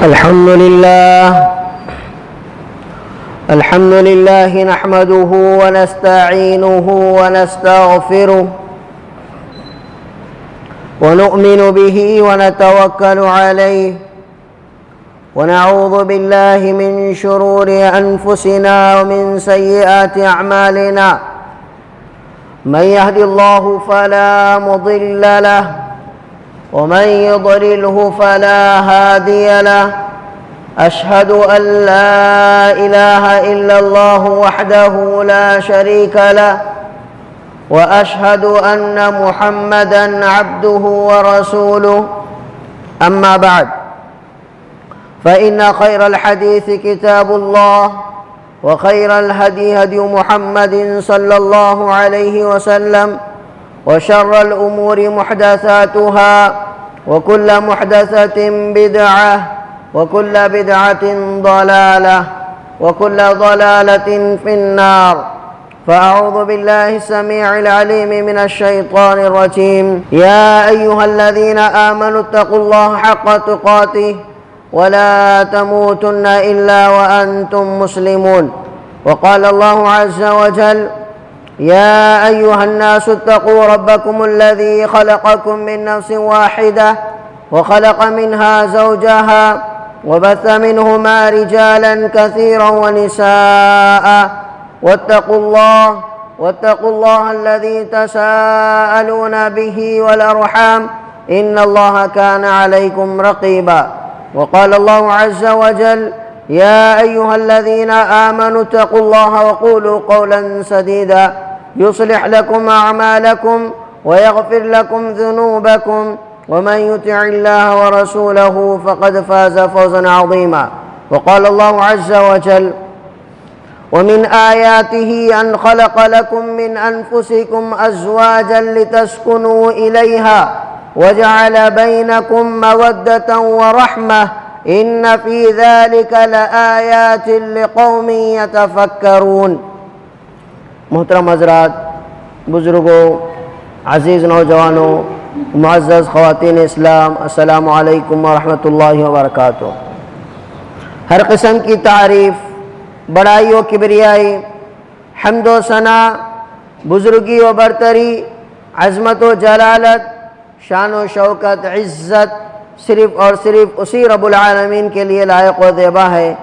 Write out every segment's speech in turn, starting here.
الحمد لله نحمده ونستعينه ونستغفره ونؤمن به ونتوكل عليه ونعوذ بالله من شرور أنفسنا ومن سيئات أعمالنا من يهد الله فلا مضل له ومن يضلله فلا هادي له أشهد أن لا إله إلا الله وحده لا شريك له وأشهد أن محمدًا عبده ورسوله أما بعد فإن خير الحديث كتاب الله وخير الهدي هدي محمد صلى الله عليه وسلم وشر الأمور محدثاتها وكل محدثة بدعة وكل بدعة ضلالة وكل ضلالة في النار فأعوذ بالله السميع العليم من الشيطان الرجيم يا أيها الذين آمنوا اتقوا الله حق تقاته ولا تموتن إلا وأنتم مسلمون وقال الله عز وجل يا أيها الناس اتقوا ربكم الذي خلقكم من نفس واحدة وخلق منها زوجها وبث منهما رجالا كثيرا ونساء واتقوا الله الذي تساءلون به والأرحام إن الله كان عليكم رقيبا وقال الله عز وجل يا أيها الذين آمنوا اتقوا الله وقولوا قولا سديدا يصلح لكم أعمالكم ويغفر لكم ذنوبكم ومن يطع الله ورسوله فقد فاز فوزا عظيما وقال الله عز وجل ومن آياته أن خلق لكم من أنفسكم أزواجا لتسكنوا إليها وجعل بينكم مودة ورحمة إن في ذلك لآيات لقوم يتفكرون۔ محترم حضرات، بزرگوں، عزیز نوجوانوں، معزز خواتین اسلام، السلام علیکم ورحمۃ اللہ وبرکاتہ۔ ہر قسم کی تعریف، بڑائی و کبریائی، حمد و ثنا، بزرگی و برتری، عظمت و جلالت، شان و شوکت، عزت صرف اور صرف اسی رب العالمین کے لیے لائق و زیبا ہے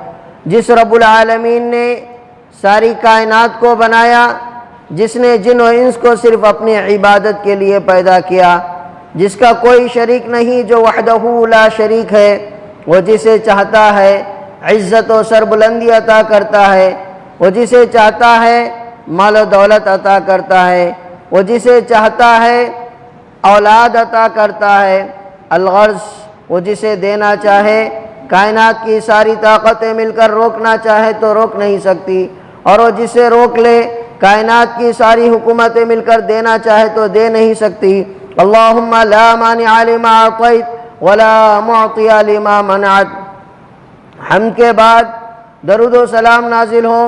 جس رب العالمین نے ساری کائنات کو بنایا، جس نے جن و انس کو صرف اپنی عبادت کے لیے پیدا کیا، جس کا کوئی شریک نہیں، جو وحدہ لا شریک ہے۔ وہ جسے چاہتا ہے عزت و سربلندی عطا کرتا ہے، وہ جسے چاہتا ہے مال و دولت عطا کرتا ہے، وہ جسے چاہتا ہے اولاد عطا کرتا ہے۔ الغرض وہ جسے دینا چاہے، کائنات کی ساری طاقتیں مل کر روکنا چاہے تو روک نہیں سکتی، اور وہ جسے روک لے، کائنات کی ساری حکومتیں مل کر دینا چاہے تو دے نہیں سکتی۔ اللہم لا مانع لما اعطیت ولا معطی لما منعت۔ حمد کے بعد درود و سلام نازل ہو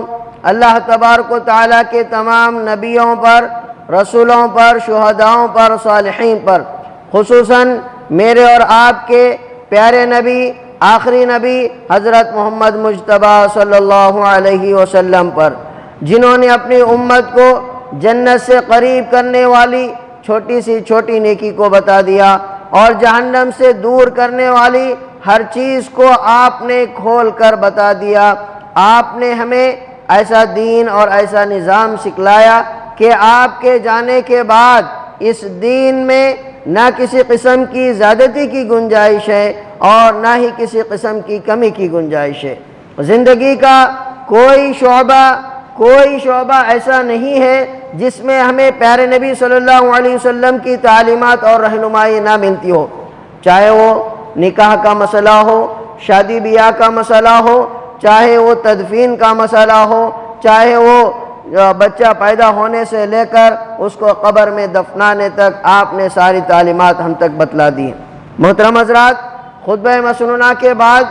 اللہ تبارک و تعالیٰ کے تمام نبیوں پر، رسولوں پر، شہداؤں پر، صالحین پر، خصوصاً میرے اور آپ کے پیارے نبی، آخری نبی حضرت محمد مجتبیٰ صلی اللہ علیہ وسلم پر، جنہوں نے اپنی امت کو جنت سے قریب کرنے والی چھوٹی سی چھوٹی نیکی کو بتا دیا، اور جہنم سے دور کرنے والی ہر چیز کو آپ نے کھول کر بتا دیا۔ آپ نے ہمیں ایسا دین اور ایسا نظام سکھلایا کہ آپ کے جانے کے بعد اس دین میں نہ کسی قسم کی زیادتی کی گنجائش ہے اور نہ ہی کسی قسم کی کمی کی گنجائش ہے۔ زندگی کا کوئی شعبہ ایسا نہیں ہے جس میں ہمیں پیارے نبی صلی اللہ علیہ وسلم کی تعلیمات اور رہنمائی نہ ملتی ہو، چاہے وہ نکاح کا مسئلہ ہو، شادی بیاہ کا مسئلہ ہو، چاہے وہ تدفین کا مسئلہ ہو، چاہے وہ بچہ پیدا ہونے سے لے کر اس کو قبر میں دفنانے تک آپ نے ساری تعلیمات ہم تک بتلا دی۔ محترم حضرات، خطبہ مسنونہ کے بعد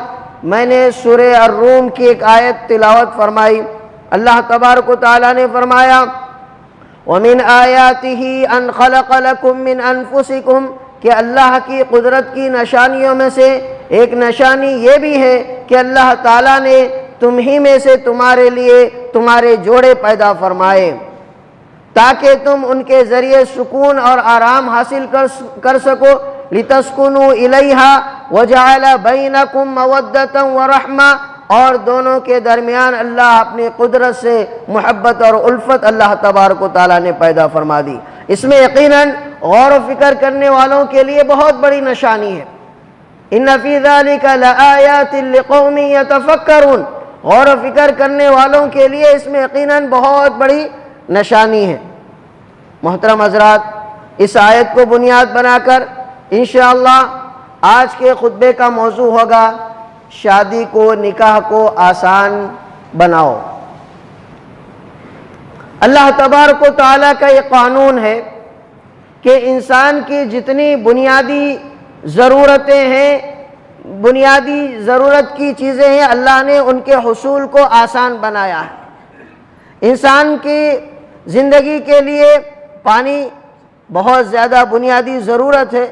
میں نے سورہ الروم کی ایک آیت تلاوت فرمائی۔ اللہ تبارک و تعالیٰ نے فرمایا وَمِنْ آيَاتِهِ أَنْ خَلَقَ لَكُم مِّنْ أَنفُسِكُمْ، کہ اللہ کی قدرت کی نشانیوں میں سے ایک نشانی یہ بھی ہے کہ اللہ تعالیٰ نے تم ہی میں سے تمہارے لیے تمہارے جوڑے پیدا فرمائے تاکہ تم ان کے ذریعے سکون اور آرام حاصل کر سکو، لِتَسْكُنُوا إِلَيْهَا وَجَعَلَ بَيْنَكُمْ مَوَدَّةً وَرَحْمَةً، اور دونوں کے درمیان اللہ اپنی قدرت سے محبت اور الفت اللہ تبارک و تعالیٰ نے پیدا فرما دی۔ اس میں یقیناً غور و فکر کرنے والوں کے لیے بہت بڑی نشانی ہے۔ إِنَّ فِي ذَلِكَ لَآيَاتٍ لِقَوْمٍ يَتَفَكَّرُونَ، غور و فکر کرنے والوں کے لیے اس میں یقیناً بہت بڑی نشانی ہے۔ محترم حضرات، اس آیت کو بنیاد بنا کر انشاءاللہ آج کے خطبے کا موضوع ہوگا شادی کو، نکاح کو آسان بناؤ۔ اللہ تبارک و تعالیٰ کا یہ قانون ہے کہ انسان کی جتنی بنیادی ضرورتیں ہیں، بنیادی ضرورت کی چیزیں ہیں، اللہ نے ان کے حصول کو آسان بنایا ہے۔ انسان کی زندگی کے لیے پانی بہت زیادہ بنیادی ضرورت ہے،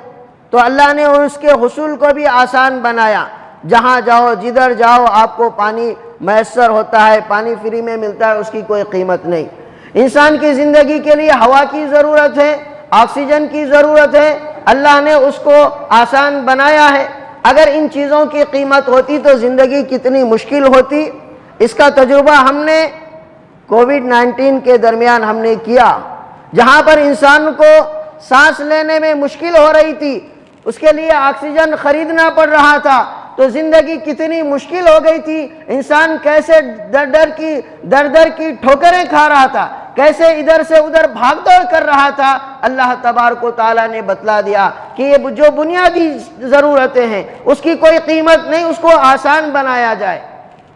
تو اللہ نے اس کے حصول کو بھی آسان بنایا۔ جہاں جاؤ، جدھر جاؤ، آپ کو پانی میسر ہوتا ہے، پانی فری میں ملتا ہے، اس کی کوئی قیمت نہیں۔ انسان کی زندگی کے لیے ہوا کی ضرورت ہے، آکسیجن کی ضرورت ہے، اللہ نے اس کو آسان بنایا ہے۔ اگر ان چیزوں کی قیمت ہوتی تو زندگی کتنی مشکل ہوتی۔ اس کا تجربہ ہم نے کووڈ-19 کے درمیان ہم نے کیا، جہاں پر انسان کو سانس لینے میں مشکل ہو رہی تھی، اس کے لیے آکسیجن خریدنا پڑ رہا تھا، تو زندگی کتنی مشکل ہو گئی تھی۔ انسان کیسے در کی ٹھوکریں کھا رہا تھا، کیسے ادھر سے ادھر بھاگ دوڑ کر رہا تھا۔ اللہ تبارک و تعالیٰ نے بتلا دیا کہ یہ جو بنیادی ضرورتیں ہیں اس کی کوئی قیمت نہیں، اس کو آسان بنایا جائے۔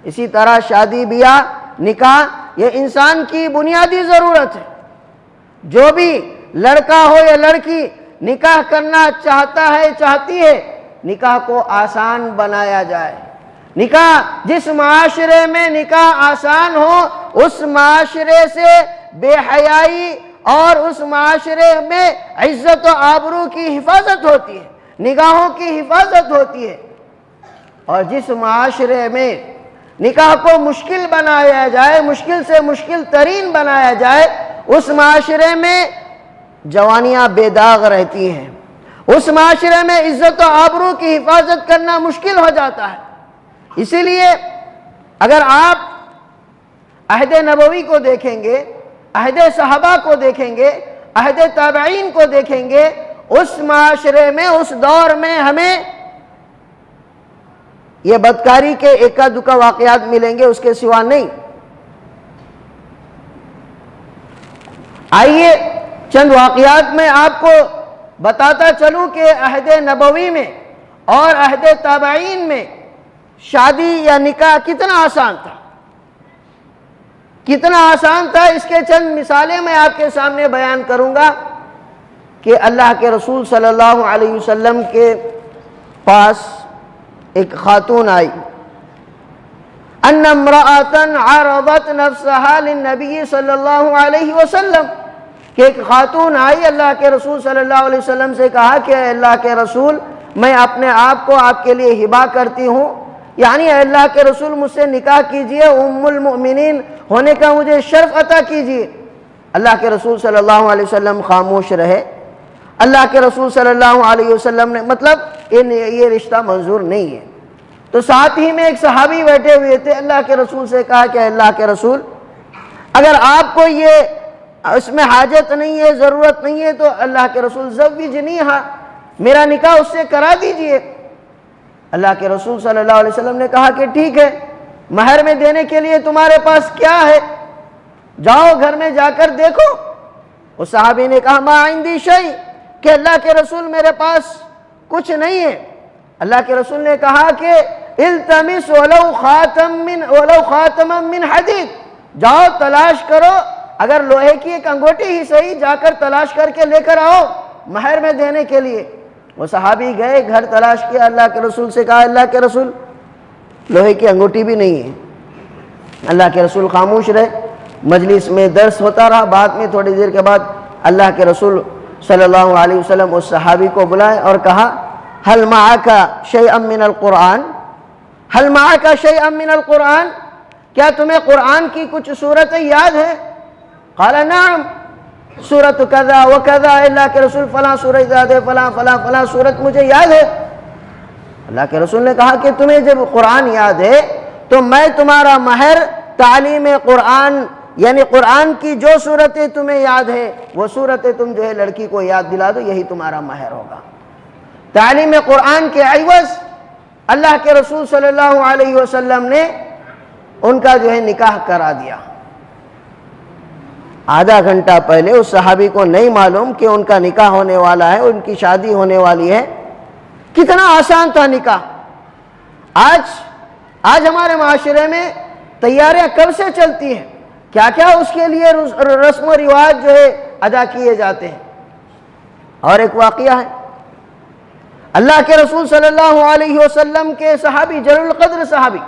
اسی طرح شادی بیاہ، نکاح، یہ انسان کی بنیادی ضرورت ہے۔ جو بھی لڑکا ہو یا لڑکی نکاح کرنا چاہتا ہے، چاہتی ہے، نکاح کو آسان بنایا جائے۔ نکاح، جس معاشرے میں نکاح آسان ہو اس معاشرے سے بے حیائی اور اس معاشرے میں عزت و آبرو کی حفاظت ہوتی ہے، نگاہوں کی حفاظت ہوتی ہے۔ اور جس معاشرے میں نکاح کو مشکل بنایا جائے، مشکل سے مشکل ترین بنایا جائے، اس معاشرے میں جوانیاں بے داغ رہتی ہیں، اس معاشرے میں عزت و آبرو کی حفاظت کرنا مشکل ہو جاتا ہے۔ اسی لیے اگر آپ عہد نبوی کو دیکھیں گے، عہد صحابہ کو دیکھیں گے، عہد تابعین کو دیکھیں گے، اس معاشرے میں، اس دور میں ہمیں یہ بدکاری کے ایکا دکا واقعات ملیں گے، اس کے سوا نہیں۔ آئیے چند واقعات میں آپ کو بتاتا چلوں کہ عہد نبوی میں اور عہد تابعین میں شادی یا نکاح کتنا آسان تھا، کتنا آسان تھا۔ اس کے چند مثالیں میں آپ کے سامنے بیان کروں گا کہ اللہ کے رسول صلی اللہ علیہ وسلم کے پاس ایک خاتون آئی، ان امرأة عرضت نفسها للنبی صلی اللہ علیہ وسلم، کہ ایک خاتون آئی، اللہ کے رسول صلی اللہ علیہ وسلم سے کہا کہ اے اللہ کے رسول، میں اپنے آپ کو آپ کے لیے ہبہ کرتی ہوں، یعنی اے اللہ کے رسول مجھ سے نکاح کیجئے، ام المؤمنین ہونے کا مجھے شرف عطا کیجئے۔ اللہ کے رسول صلی اللہ علیہ وسلم خاموش رہے۔ اللہ کے رسول صلی اللہ علیہ وسلم نے مطلب یہ رشتہ منظور نہیں ہے۔ تو ساتھ ہی میں ایک صحابی بیٹھے ہوئے تھے، اللہ کے رسول سے کہا کہ اللہ کے رسول، اگر آپ کو یہ اس میں حاجت نہیں ہے، ضرورت نہیں ہے، تو اللہ کے رسول زوجنیہا، میرا نکاح اس سے کرا دیجئے۔ اللہ کے رسول صلی اللہ علیہ وسلم نے کہا کہ ٹھیک ہے، مہر میں دینے کے لیے تمہارے پاس کیا ہے، جاؤ گھر میں جا کر دیکھو۔ اس صحابی نے کہا ما عندی شیء، کہ اللہ کے رسول میرے پاس کچھ نہیں ہے۔ اللہ کے رسول نے کہا کہ التمس ولو خاتما من حدید، جاؤ تلاش کرو، اگر لوہے کی ایک انگوٹی ہی صحیح، جا کر تلاش کر کے لے کر آؤ مہر میں دینے کے لیے۔ وہ صحابی گئے، گھر تلاش کیا، اللہ کے رسول سے کہا اللہ کے رسول لوہے کی انگوٹی بھی نہیں ہے۔ اللہ کے رسول خاموش رہے، مجلس میں درس ہوتا رہا۔ بعد میں تھوڑی دیر کے بعد اللہ کے رسول صلی اللہ علیہ وسلم اس صحابی کو بلائے اور کہا هل معك شيئا من القرآن هل معك شيئا من القرآن کیا تمہیں قرآن کی کچھ صورتیں یاد ہیں؟ قال نعم سورۃ کذا و کذا، اللہ کے رسول فلاں سورۃ یاد ہے، فلاں فلاں فلاں سورت مجھے یاد ہے۔ اللہ کے رسول نے کہا کہ تمہیں جب قرآن یاد ہے تو میں تمہارا مہر تعلیم قرآن، یعنی قرآن کی جو صورتیں تمہیں یاد ہے وہ صورتیں تم جو ہے لڑکی کو یاد دلا دو، یہی تمہارا مہر ہوگا۔ تعلیم قرآن کے عوض اللہ کے رسول صلی اللہ علیہ وسلم نے ان کا جو ہے نکاح کرا دیا۔ آدھا گھنٹہ پہلے اس صحابی کو نہیں معلوم کہ ان کا نکاح ہونے والا ہے، ان کی شادی ہونے والی ہے۔ کتنا آسان تھا نکاح۔ آج ہمارے معاشرے میں تیاریاں کب سے چلتی ہیں، کیا کیا اس کے لیے رسم و رواج جو ہے ادا کیے جاتے ہیں۔ اور ایک واقعہ ہے، اللہ کے رسول صلی اللہ علیہ وسلم کے صحابی، جلیل القدر صحابی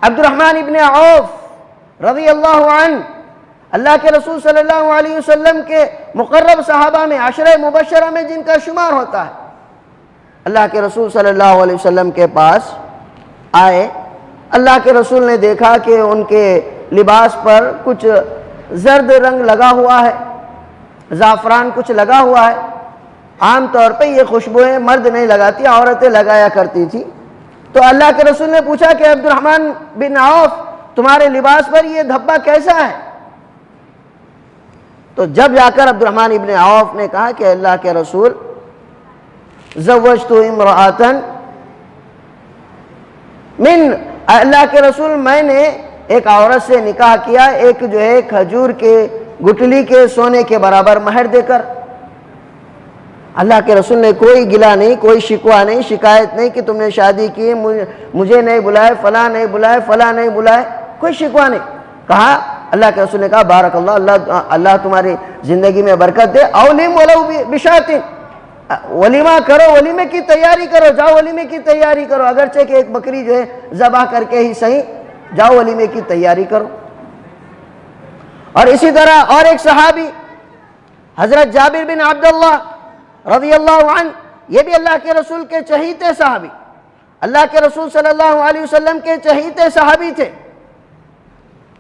عبد الرحمن ابن عوف رضی اللہ عنہ، اللہ کے رسول صلی اللہ علیہ وسلم کے مقرب صحابہ میں، عشرہ مبشرہ میں جن کا شمار ہوتا ہے، اللہ کے رسول صلی اللہ علیہ وسلم کے پاس آئے۔ اللہ کے رسول نے دیکھا کہ ان کے لباس پر کچھ زرد رنگ لگا ہوا ہے، زعفران کچھ لگا ہوا ہے۔ عام طور پہ یہ خوشبوئیں مرد نہیں لگاتی، عورتیں لگایا کرتی تھی۔ تو اللہ کے رسول نے پوچھا کہ عبد الرحمن بن عوف تمہارے لباس پر یہ دھبا کیسا ہے؟ تو جب جا کر عبد الرحمن ابن عوف نے کہا کہ اللہ کے رسول زوجت امرأة من، اللہ کے رسول میں نے ایک عورت سے نکاح کیا، ایک جو ہے کھجور کے گٹلی کے سونے کے برابر مہر دے کر۔ اللہ کے رسول نے کوئی گلہ نہیں، کوئی شکوہ نہیں، شکایت نہیں کہ تم نے شادی کی، مجھے نہیں بلائے، فلاں نہیں بلائے، فلاں نہیں بلائے، کوئی شکوہ نہیں۔ کہا اللہ کے رسول نے کہا بارک اللہ تمہاری زندگی میں برکت دے، اولم ولو بشات، ولیمہ کرو، ولیمے کی تیاری کرو، جاؤ ولیمے کی تیاری کرو، اگرچہ کہ ایک بکری جو ہے ذبح کر کے ہی صحیح، جاؤ ولیمے کی تیاری کرو۔ اور اسی طرح اور ایک صحابی حضرت جابر بن عبداللہ رضی اللہ عنہ، یہ بھی اللہ کے رسول کے چہیتے صحابی، اللہ کے رسول صلی اللہ علیہ وسلم کے چہیتے صحابی تھے۔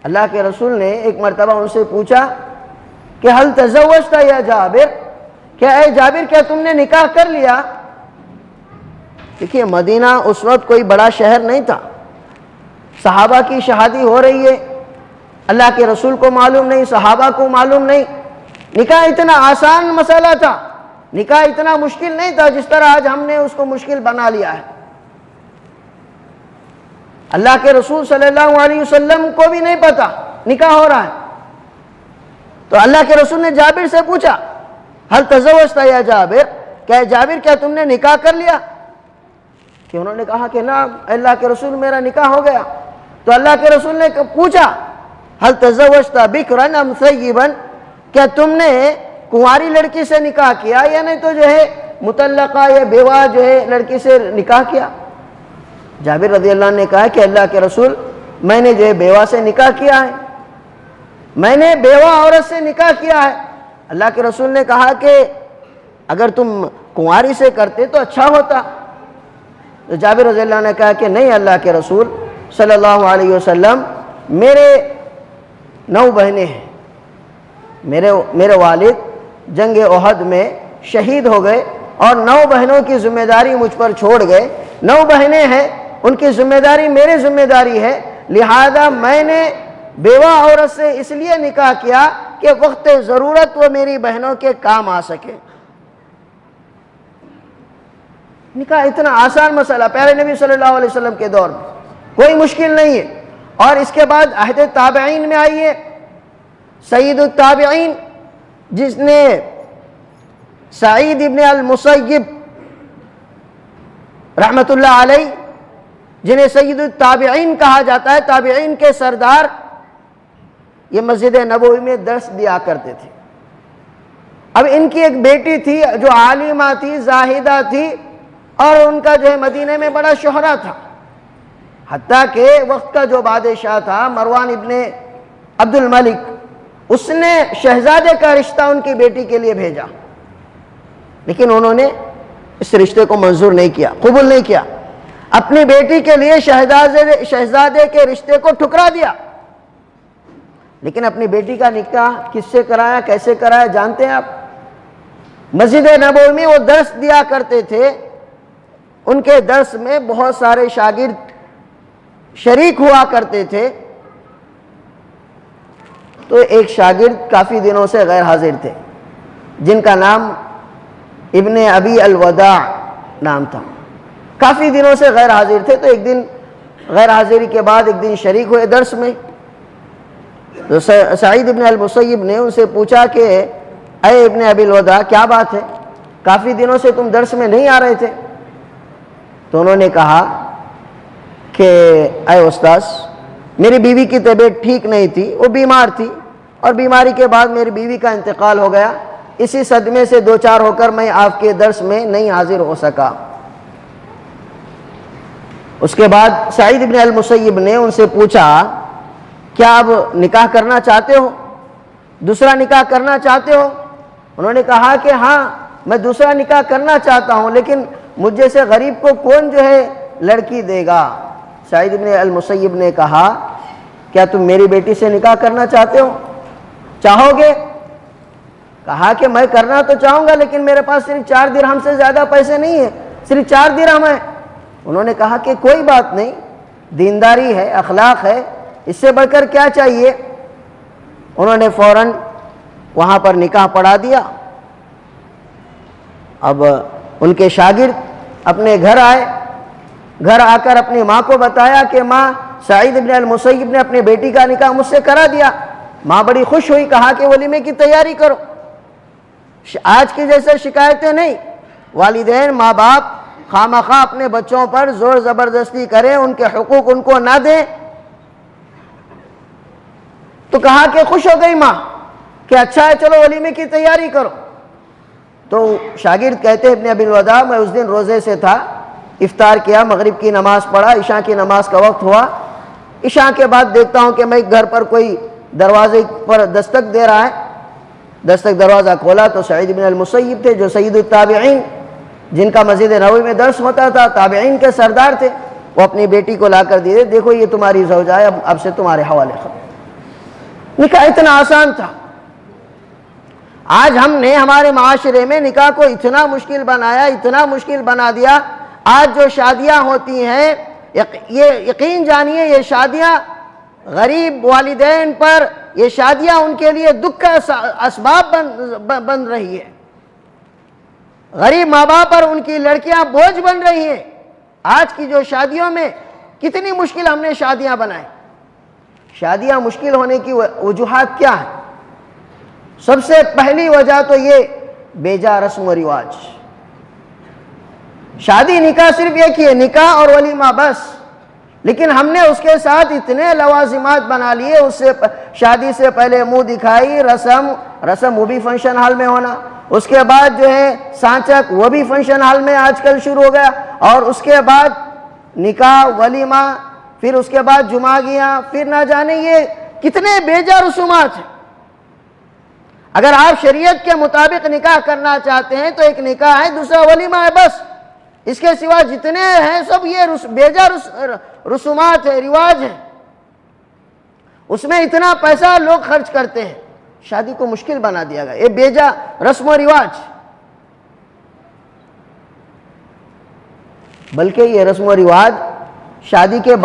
اللہ کے رسول نے ایک مرتبہ ان سے پوچھا کہ حل تزوجت یا جابر، کہ اے جابر کیا تم نے نکاح کر لیا؟ دیکھیے مدینہ اس وقت کوئی بڑا شہر نہیں تھا، صحابہ کی شہادی ہو رہی ہے، اللہ کے رسول کو معلوم نہیں، صحابہ کو معلوم نہیں۔ نکاح اتنا آسان مسئلہ تھا، نکاح اتنا مشکل نہیں تھا جس طرح آج ہم نے اس کو مشکل بنا لیا ہے۔ اللہ کے رسول صلی اللہ علیہ وسلم کو بھی نہیں پتا نکاح ہو رہا ہے، تو اللہ کے رسول نے جابر سے پوچھا حل تزوجت یا جابر، کہ جابر کیا تم نے نکاح کر لیا؟ کہ انہوں نے کہا کہ نعم اللہ کے رسول میرا نکاح ہو گیا۔ تو اللہ کے رسول نے پوچھا حل تزوجت بکرا ام ثیبا، کیا تم نے کنواری لڑکی سے نکاح کیا یا نہیں تو جو ہے مطلقہ یا بیوہ جو ہے لڑکی سے نکاح کیا؟ جابر رضی اللہ عنہ نے کہا کہ اللہ کے رسول میں نے جو ہے بیوہ سے نکاح کیا ہے، میں نے بیوہ عورت سے نکاح کیا ہے۔ اللہ کے رسول نے کہا کہ اگر تم کنواری سے کرتے تو اچھا ہوتا۔ تو جابر رضی اللہ عنہ نے کہا کہ نہیں اللہ کے رسول صلی اللہ علیہ وسلم، میرے 9 بہنیں ہیں، میرے والد جنگ احد میں شہید ہو گئے اور 9 بہنوں کی ذمہ داری مجھ پر چھوڑ گئے۔ 9 بہنیں ہیں، ان کی ذمہ داری میری ذمہ داری ہے، لہذا میں نے بیوہ عورت سے اس لیے نکاح کیا کہ وقت ضرورت وہ میری بہنوں کے کام آ سکے۔ نکاح اتنا آسان مسئلہ پیارے نبی صلی اللہ علیہ وسلم کے دور میں کوئی مشکل نہیں ہے۔ اور اس کے بعد عہد تابعین میں آئیے، سید التابعین جس نے سعید ابن المسیب رحمت اللہ علیہ، جنہیں سید التابعین کہا جاتا ہے، تابعین کے سردار، یہ مسجد نبوی میں درس دیا کرتے تھے۔ اب ان کی ایک بیٹی تھی جو عالمہ تھی، زاہدہ تھی، اور ان کا جو ہے مدینہ میں بڑا شہرہ تھا، حتیٰ کہ وقت کا جو بادشاہ تھا مروان ابن عبد الملک، اس نے شہزادے کا رشتہ ان کی بیٹی کے لیے بھیجا، لیکن انہوں نے اس رشتے کو منظور نہیں کیا، قبول نہیں کیا، اپنی بیٹی کے لیے شہزادے کے رشتے کو ٹھکرا دیا۔ لیکن اپنی بیٹی کا نکاح کس سے کرایا، کیسے کرایا جانتے ہیں آپ؟ مسجد نبوی میں وہ درس دیا کرتے تھے، ان کے درس میں بہت سارے شاگرد شریک ہوا کرتے تھے، تو ایک شاگرد کافی دنوں سے غیر حاضر تھے، جن کا نام ابن ابی الوداع نام تھا۔ کافی دنوں سے غیر حاضر تھے، تو ایک دن غیر حاضری کے بعد ایک دن شریک ہوئے درس میں۔ تو سعید ابن المسیب نے ان سے پوچھا کہ اے ابن ابی الوداع، کیا بات ہے، کافی دنوں سے تم درس میں نہیں آ رہے تھے؟ تو انہوں نے کہا کہ اے استاذ، میری بیوی کی طبیعت ٹھیک نہیں تھی، وہ بیمار تھی، اور بیماری کے بعد میری بیوی کا انتقال ہو گیا، اسی صدمے سے دوچار ہو کر میں آپ کے درس میں نہیں حاضر ہو سکا۔ اس کے بعد سعید ابن المسیب نے ان سے پوچھا، کیا آپ نکاح کرنا چاہتے ہو، دوسرا نکاح کرنا چاہتے ہو؟ انہوں نے کہا کہ ہاں، میں دوسرا نکاح کرنا چاہتا ہوں، لیکن مجھ جیسے غریب کو کون جو ہے لڑکی دے گا؟ سعید ابن المسیب نے کہا، کیا تم میری بیٹی سے نکاح کرنا چاہتے ہو، چاہو گے؟ کہا کہ میں کرنا تو چاہوں گا، لیکن میرے پاس صرف 4 درہم سے زیادہ پیسے نہیں ہیں، صرف 4 درہم ہیں۔ انہوں نے کہا کہ کوئی بات نہیں، دینداری ہے، اخلاق ہے، اس سے بڑھ کر کیا چاہیے؟ انہوں نے فوراً وہاں پر نکاح پڑھا دیا۔ اب ان کے شاگرد اپنے گھر آئے، گھر آ کر اپنی ماں کو بتایا کہ ماں، سعید ابن المسیب نے اپنی بیٹی کا نکاح مجھ سے کرا دیا۔ ماں بڑی خوش ہوئی، کہا کہ ولیمے کی تیاری کرو۔ آج کی جیسے شکایتیں نہیں، والدین ماں باپ خواہ اپنے بچوں پر زور زبردستی کریں، ان کے حقوق ان کو نہ دیں۔ تو کہا کہ خوش ہو گئی ماں کہ اچھا ہے، چلو ولیمے کی تیاری کرو۔ تو شاگرد کہتے ہیں ابن ابی الوداع، میں اس دن روزے سے تھا، افطار کیا، مغرب کی نماز پڑھا، عشاء کی نماز کا وقت ہوا، عشاء کے بعد دیکھتا ہوں کہ میں گھر پر کوئی دروازے پر دستک دے رہا ہے، دستک دروازہ کھولا تو سعید بن المسیب تھے، جو سید التابعین، جن کا مسجد نبوی میں درس ہوتا تھا، تابعین کے سردار تھے۔ وہ اپنی بیٹی کو لا کر دیے، دیکھو یہ تمہاری زوجہ ہے، اب سے تمہارے حوالے خبر۔ نکاح اتنا آسان تھا۔ آج ہم نے ہمارے معاشرے میں نکاح کو اتنا مشکل بنایا، اتنا مشکل بنا دیا۔ آج جو شادیاں ہوتی ہیں، یہ یقین جانیے، یہ شادیاں غریب والدین پر، یہ شادیاں ان کے لیے دکھ کا اسباب بن رہی ہے۔ غریب ماں باپ پر ان کی لڑکیاں بوجھ بن رہی ہیں۔ آج کی جو شادیوں میں کتنی مشکل ہم نے شادیاں بنائیں۔ شادیاں مشکل ہونے کی وجوہات کیا ہیں؟ سب سے پہلی وجہ تو یہ بیجا رسم و رواج۔ شادی نکاح صرف ایک ہی ہے، نکاح اور ولیمہ بس، لیکن ہم نے اس کے ساتھ اتنے لوازمات بنا لیے۔ اس سے شادی سے پہلے منہ دکھائی، رسم وہ بھی فنکشن ہال میں ہونا، اس کے بعد جو ہے سانچک، وہ بھی فنکشن ہال میں آج کل شروع ہو گیا، اور اس کے بعد نکاح، ولیمہ، پھر اس کے بعد جمعگیاں، پھر نہ جانے یہ کتنے بیجا رسومات ہیں۔ اگر آپ شریعت کے مطابق نکاح کرنا چاہتے ہیں تو ایک نکاح ہے، دوسرا ولیمہ ہے، بس۔ اس کے سوا جتنے ہیں سب یہ بیجا رسومات ہے، رواج ہے۔ اس میں اتنا پیسہ لوگ خرچ کرتے ہیں، شادی کو مشکل بنا دیا گیا، یہ بیجا رسم و رواج۔ بلکہ یہ رسم و رواج شادی کے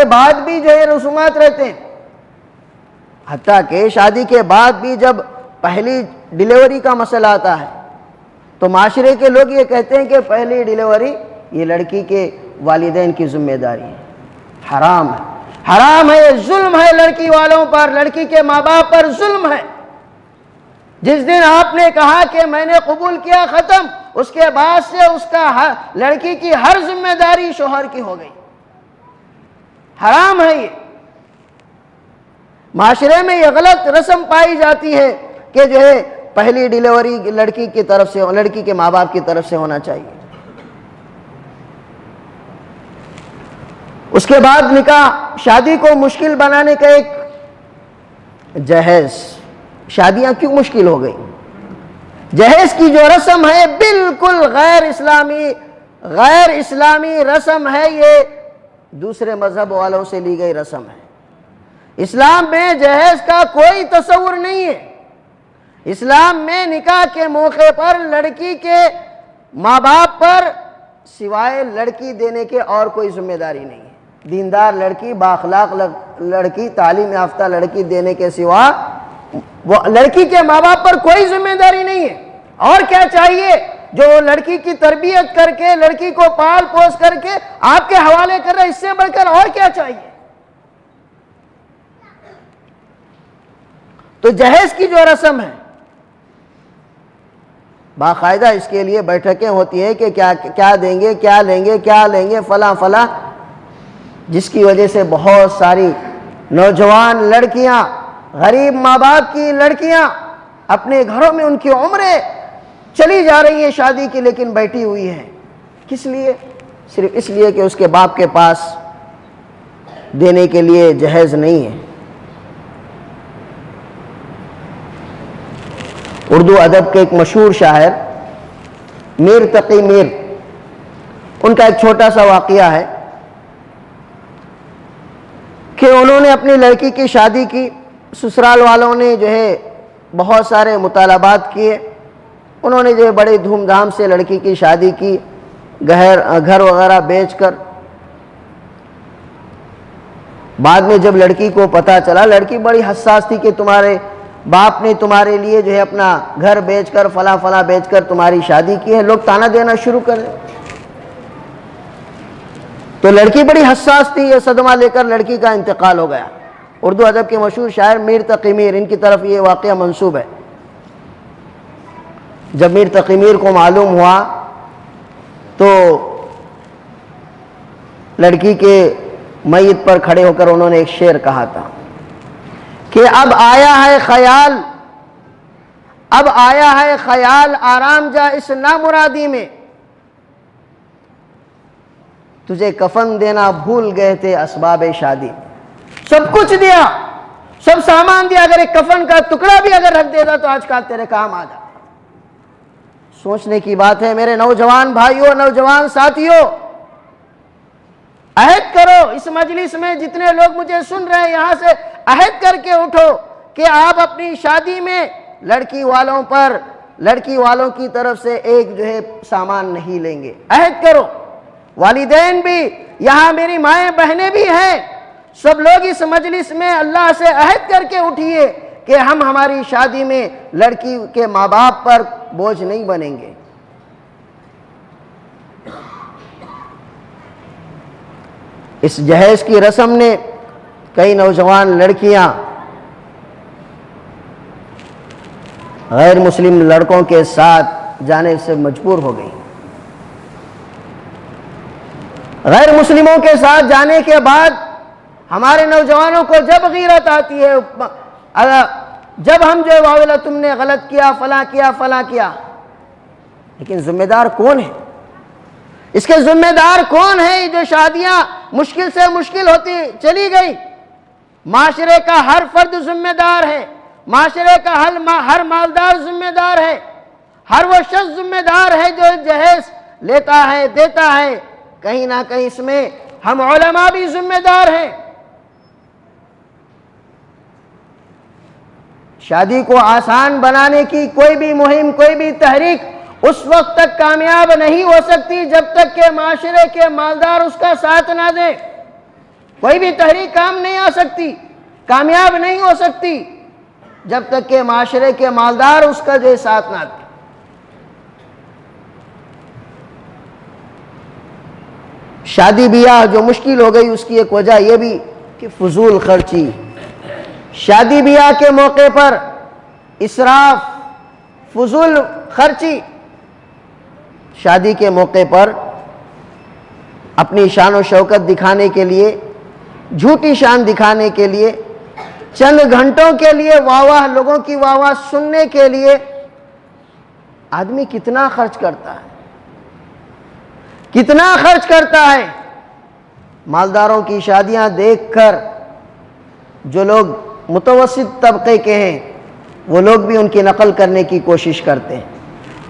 بعد بھی جو ہے رسومات رہتے ہیں۔ حتیٰ کہ شادی کے بعد بھی جب پہلی ڈیلیوری کا مسئلہ آتا ہے تو معاشرے کے لوگ یہ کہتے ہیں کہ پہلی ڈیلیوری یہ لڑکی کے والدین کی ذمہ داری ہے۔ حرام ہے، حرام ہے، یہ ظلم ہے لڑکی والوں پر، لڑکی کے ماں باپ پر ظلم ہے۔ جس دن آپ نے کہا کہ میں نے قبول کیا، ختم، اس کے بعد سے اس کا لڑکی کی ہر ذمہ داری شوہر کی ہو گئی۔ حرام ہے یہ۔ معاشرے میں یہ غلط رسم پائی جاتی ہے کہ جو ہے پہلی ڈیلیوری لڑکی کی طرف سے، لڑکی کے ماں باپ کی طرف سے ہونا چاہیے۔ اس کے بعد نکاح، شادی کو مشکل بنانے کا ایک جہیز۔ شادیاں کیوں مشکل ہو گئی؟ جہیز کی جو رسم ہے بالکل غیر اسلامی رسم ہے، یہ دوسرے مذہب والوں سے لی گئی رسم ہے۔ اسلام میں جہیز کا کوئی تصور نہیں ہے۔ اسلام میں نکاح کے موقع پر لڑکی کے ماں باپ پر سوائے لڑکی دینے کے اور کوئی ذمہ داری نہیں ہے۔ دیندار لڑکی، بااخلاق لڑکی، تعلیم یافتہ لڑکی دینے کے سوا وہ لڑکی کے ماں باپ پر کوئی ذمہ داری نہیں ہے۔ اور کیا چاہیے؟ جو لڑکی کی تربیت کر کے، لڑکی کو پال پوس کر کے آپ کے حوالے کر رہے، اس سے بڑھ کر اور کیا چاہیے؟ تو جہیز کی جو رسم ہے، باقاعدہ اس کے لیے بیٹھکیں ہوتی ہیں کہ کیا دیں گے، کیا لیں گے، کیا لیں گے، فلاں فلاں، جس کی وجہ سے بہت ساری نوجوان لڑکیاں، غریب ماں باپ کی لڑکیاں اپنے گھروں میں ان کی عمریں چلی جا رہی ہیں شادی کی، لیکن بیٹھی ہوئی ہیں۔ کس لیے؟ صرف اس لیے کہ اس کے باپ کے پاس دینے کے لیے جہیز نہیں ہے۔ اردو ادب کے ایک مشہور شاعر میر تقی میر، ان کا ایک چھوٹا سا واقعہ ہے کہ انہوں نے اپنی لڑکی کی شادی کی، سسرال والوں نے جو ہے بہت سارے مطالبات کیے، انہوں نے جو ہے بڑے دھوم دھام سے لڑکی کی شادی کی، گھر وغیرہ بیچ کر۔ بعد میں جب لڑکی کو پتہ چلا، لڑکی بڑی حساس تھی کہ تمہارے باپ نے تمہارے لیے جو ہے اپنا گھر بیچ کر، فلاں فلاں بیچ کر تمہاری شادی کی ہے، لوگ تانا دینا شروع کر دیں۔ تو لڑکی بڑی حساس تھی، یہ صدمہ لے کر لڑکی کا انتقال ہو گیا۔ اردو ادب کے مشہور شاعر میر تقی میر، ان کی طرف یہ واقعہ منسوب ہے۔ جب میر تقی میر کو معلوم ہوا تو لڑکی کے میت پر کھڑے ہو کر انہوں نے ایک شعر کہا تھا کہ اب آیا ہے خیال آرام جا اس نامرادی میں، تجھے کفن دینا بھول گئے تھے اسباب شادی۔ سب کچھ دیا، سب سامان دیا، اگر ایک کفن کا ٹکڑا بھی اگر رکھ دیتا تو آج کل تیرے کام آ جاتا۔ سوچنے کی بات ہے میرے نوجوان بھائیوں، نوجوان ساتھیوں، عہد کرو، اس مجلس میں جتنے لوگ مجھے سن رہے ہیں یہاں سے عہد کر کے اٹھو کہ آپ اپنی شادی میں لڑکی والوں کی طرف سے ایک جو ہے سامان نہیں لیں گے۔ عہد کرو، والدین بھی، یہاں میری مائیں بہنیں بھی ہیں، سب لوگ اس مجلس میں اللہ سے عہد کر کے اٹھیے کہ ہم ہماری شادی میں لڑکی کے ماں باپ پر بوجھ نہیں بنیں گے۔ اس جہیز کی رسم نے کئی نوجوان لڑکیاں غیر مسلم لڑکوں کے ساتھ جانے سے مجبور ہو گئی۔ غیر مسلموں کے ساتھ جانے کے بعد ہمارے نوجوانوں کو جب غیرت آتی ہے، جب ہم جو ہے تم نے غلط کیا، فلاں کیا، لیکن ذمہ دار کون ہے؟ اس کے ذمہ دار کون ہے؟ جو شادیاں مشکل سے مشکل ہوتی چلی گئی، معاشرے کا ہر فرد ذمہ دار ہے، معاشرے کا ہر مالدار ذمہ دار ہے، ہر وہ شخص ذمہ دار ہے جو جہیز لیتا ہے، دیتا ہے۔ کہیں نہ کہیں اس میں ہم علماء بھی ذمہ دار ہیں۔ شادی کو آسان بنانے کی کوئی بھی مہم، کوئی بھی تحریک اس وقت تک کامیاب نہیں ہو سکتی جب تک کہ معاشرے کے مالدار اس کا ساتھ نہ دیں۔ کوئی بھی تحریک کام نہیں آ سکتی، کامیاب نہیں ہو سکتی جب تک کہ معاشرے کے مالدار اس کا جو ساتھ نہ دیں۔ شادی بیاہ جو مشکل ہو گئی، اس کی ایک وجہ یہ بھی کہ فضول خرچی، شادی بیاہ کے موقع پر اسراف، فضول خرچی، شادی کے موقع پر اپنی شان و شوکت دکھانے کے لیے، جھوٹی شان دکھانے کے لیے، چند گھنٹوں کے لیے واہ لوگوں کی واہ سننے کے لیے آدمی کتنا خرچ کرتا ہے، کتنا خرچ کرتا ہے۔ مالداروں کی شادیاں دیکھ کر جو لوگ متوسط طبقے کے ہیں وہ لوگ بھی ان کی نقل کرنے کی کوشش کرتے ہیں۔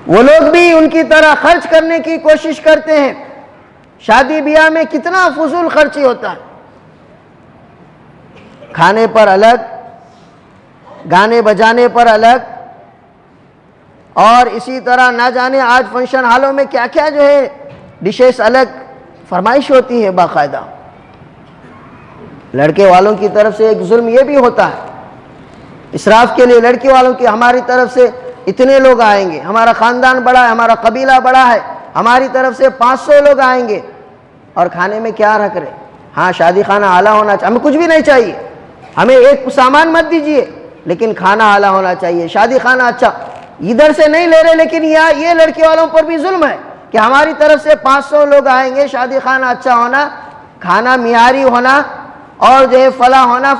وہ لوگ بھی ان کی طرح خرچ کرنے کی کوشش کرتے ہیں۔ شادی بیاہ میں کتنا فضول خرچی ہوتا ہے، کھانے پر الگ، گانے بجانے پر الگ، اور اسی طرح نہ جانے آج فنکشن ہالوں میں کیا کیا جو ہے ڈشز الگ فرمائش ہوتی ہے باقاعدہ۔ لڑکے والوں کی طرف سے ایک ظلم یہ بھی ہوتا ہے، اسراف کے لیے لڑکی والوں کی ہماری طرف سے اتنے لوگ آئیں گے، ہمارا خاندان بڑا ہے، ہمارا قبیلہ بڑا ہے، ہماری طرف سے 500 لوگ آئیں گے، اور کھانے میں کیا رکھ رہے؟ ہاں شادی خانہ اعلیٰ ہونا چاہیے، ہمیں کچھ بھی نہیں چاہیے، ہمیں ایک سامان مت دیجئے، لیکن کھانا اعلیٰ ہونا چاہیے، شادی خانہ اچھا۔ ادھر سے نہیں لے رہے، لیکن یہ لڑکی والوں پر بھی ظلم ہے کہ ہماری طرف سے 500 لوگ آئیں گے، شادی خانہ اچھا ہونا، کھانا معیاری ہونا، اور جو ہے فلاں ہونا،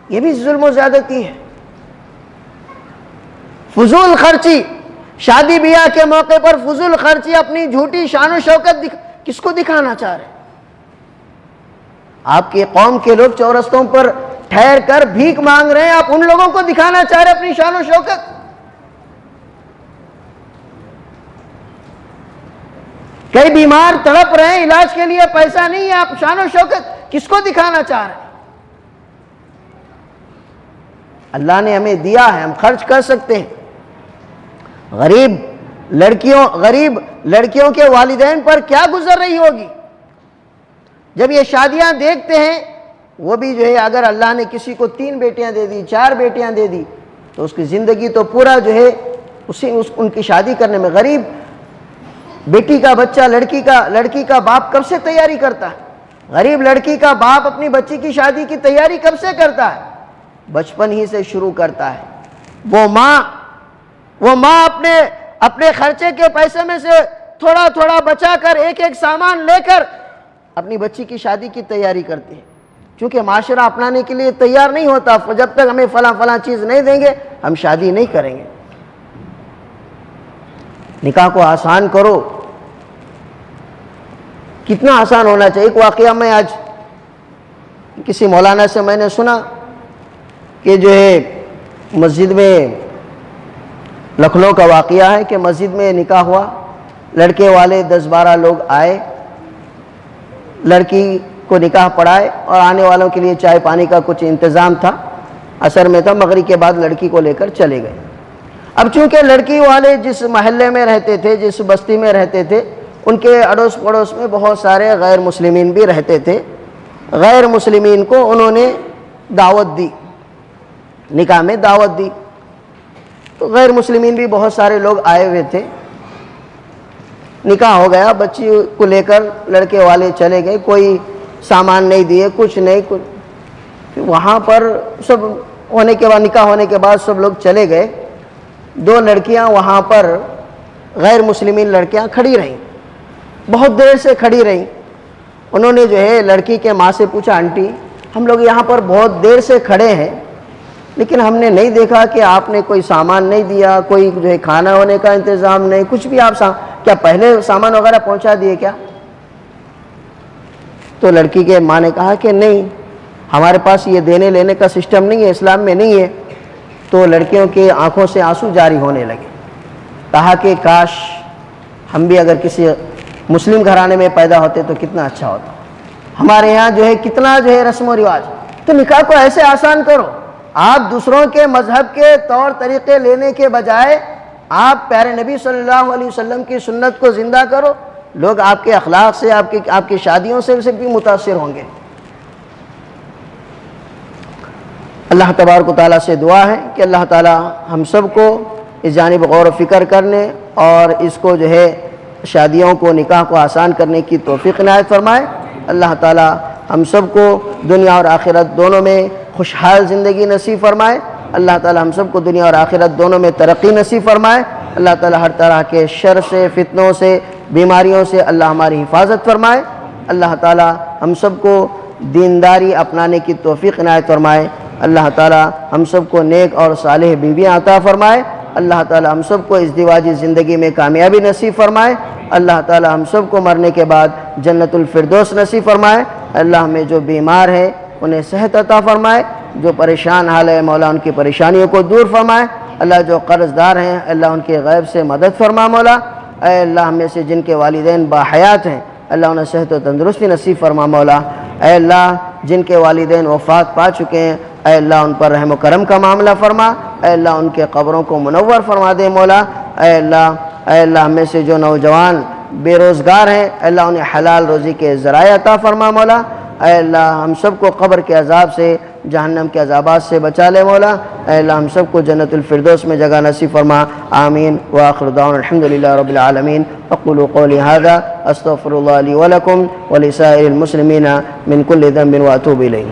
یہ بھی ظلم و زیادتی ہے۔ فضول خرچی، شادی بیاہ کے موقع پر فضول خرچی، اپنی جھوٹی شان و شوکت کس کو دکھانا چاہ رہے ہیں؟ آپ کے قوم کے لوگ چورستوں پر ٹھہر کر بھیک مانگ رہے ہیں، آپ ان لوگوں کو دکھانا چاہ رہے ہیں اپنی شان و شوکت؟ کئی بیمار تڑپ رہے ہیں، علاج کے لیے پیسہ نہیں ہے، آپ شان و شوکت کس کو دکھانا چاہ رہے ہیں؟ اللہ نے ہمیں دیا ہے، ہم خرچ کر سکتے ہیں۔ غریب لڑکیوں کے والدین پر کیا گزر رہی ہوگی جب یہ شادیاں دیکھتے ہیں؟ وہ بھی جو ہے اگر اللہ نے کسی کو 3 بیٹیاں دے دی، 4 بیٹیاں دے دی، تو اس کی زندگی تو پورا جو ہے ان کی شادی کرنے میں، غریب بیٹی کا بچہ، لڑکی کا باپ کب سے تیاری کرتا ہے؟ غریب لڑکی کا باپ اپنی بچی کی شادی کی تیاری کب سے کرتا ہے؟ بچپن ہی سے شروع کرتا ہے۔ وہ ماں اپنے خرچے کے پیسے میں سے تھوڑا تھوڑا بچا کر ایک سامان لے کر اپنی بچی کی شادی کی تیاری کرتی ہے، چونکہ معاشرہ اپنانے کے لیے تیار نہیں ہوتا، جب تک ہمیں فلاں چیز نہیں دیں گے ہم شادی نہیں کریں گے۔ نکاح کو آسان کرو، کتنا آسان ہونا چاہیے۔ ایک واقعہ میں آج کسی مولانا سے میں نے سنا کہ جو ہے مسجد میں، لکھنؤ کا واقعہ ہے کہ مسجد میں نکاح ہوا، لڑکے والے 10-12 لوگ آئے، لڑکی کو نکاح پڑھائے، اور آنے والوں کے لیے چائے پانی کا کچھ انتظام تھا، عصر میں تھا، مغرب کے بعد لڑکی کو لے کر چلے گئے۔ اب چونکہ لڑکی والے جس محلے میں رہتے تھے، جس بستی میں رہتے تھے، ان کے اڑوس پڑوس میں بہت سارے غیر مسلمین بھی رہتے تھے۔ غیر مسلمین کو انہوں نے دعوت دی، نکاح میں دعوت دی، تو غیر مسلمین بھی بہت سارے لوگ آئے ہوئے تھے۔ نکاح ہو گیا، بچی کو لے کر لڑکے والے چلے گئے، کوئی سامان نہیں دیے، کچھ نہیں، کچھ۔ وہاں پر سب ہونے کے بعد، نکاح ہونے کے بعد سب لوگ چلے گئے۔ 2 لڑکیاں وہاں پر غیر مسلمین لڑکیاں کھڑی رہیں، بہت دیر سے کھڑی رہیں۔ انہوں نے جو ہے لڑکی کے ماں سے پوچھا، آنٹی ہم لوگ یہاں پر بہت دیر سے کھڑے ہیں، لیکن ہم نے نہیں دیکھا کہ آپ نے کوئی سامان نہیں دیا، کوئی جو ہے کھانا ہونے کا انتظام نہیں، کچھ بھی، آپ کیا پہلے سامان وغیرہ پہنچا دیے کیا؟ تو لڑکی کے ماں نے کہا کہ نہیں، ہمارے پاس یہ دینے لینے کا سسٹم نہیں ہے، اسلام میں نہیں ہے۔ تو لڑکیوں کے آنکھوں سے آنسو جاری ہونے لگے، کہا کہ کاش ہم بھی اگر کسی مسلم گھرانے میں پیدا ہوتے تو کتنا اچھا ہوتا۔ ہمارے یہاں جو ہے کتنا جو ہے رسم و رواج، تو نکاح کو ایسے آسان کرو۔ آپ دوسروں کے مذہب کے طور طریقے لینے کے بجائے آپ پیارے نبی صلی اللہ علیہ وسلم کی سنت کو زندہ کرو، لوگ آپ کے اخلاق سے، آپ کی شادیوں سے بھی متاثر ہوں گے۔ اللہ تبارک و تعالیٰ سے دعا ہے کہ اللہ تعالیٰ ہم سب کو اس جانب غور و فکر کرنے اور اس کو جو ہے شادیوں کو، نکاح کو آسان کرنے کی توفیق عنایت فرمائے۔ اللہ تعالیٰ ہم سب کو دنیا اور آخرت دونوں میں خوشحال زندگی نصیب فرمائے۔ اللہ تعالیٰ ہم سب کو دنیا اور آخرت دونوں میں ترقی نصیب فرمائے۔ اللہ تعالیٰ ہر طرح کے شر سے، فتنوں سے، بیماریوں سے اللہ ہماری حفاظت فرمائے۔ اللہ تعالیٰ ہم سب کو دینداری اپنانے کی توفیق عنایت فرمائے۔ اللہ تعالیٰ ہم سب کو نیک اور صالح بیویاں عطا فرمائے۔ اللہ تعالیٰ ہم سب کو ازدواجی زندگی میں کامیابی نصیب فرمائے۔ اللہ تعالیٰ ہم سب کو مرنے کے بعد جنت الفردوس نصیب فرمائے۔ اللہ ہمیں جو بیمار ہے انہیں صحت عطا فرمائے، جو پریشان حال ہے مولا ان کی پریشانیوں کو دور فرمائے۔ اللہ جو قرض دار ہیں اللہ ان کے غیب سے مدد فرما مولا، اے اللہ ہم میں سے جن کے والدین باحیات ہیں اللہ انہیں صحت و تندرستی نصیب فرما مولا، اے اللہ جن کے والدین وفات پا چکے ہیں اے اللہ ان پر رحم و کرم کا معاملہ فرما، اے اللہ ان کے قبروں کو منور فرما دے مولا، اے اللہ ہم میں سے جو نوجوان بے روزگار ہیں اللہ انہیں حلال روزی کے ذرائع عطا فرما مولا، اے اللہ ہم سب کو قبر کے عذاب سے جہنم کے عذابات سے بچا لے مولا، اے اللہ ہم سب کو جنت الفردوس میں جگہ نصیب فرما، آمین وآخر دعوانا الحمدللہ رب العالمین، اقولوا قولی ھذا استغفر اللہ لی ولکم ولسائر المسلمین من کل ذنب واتوب الیہ۔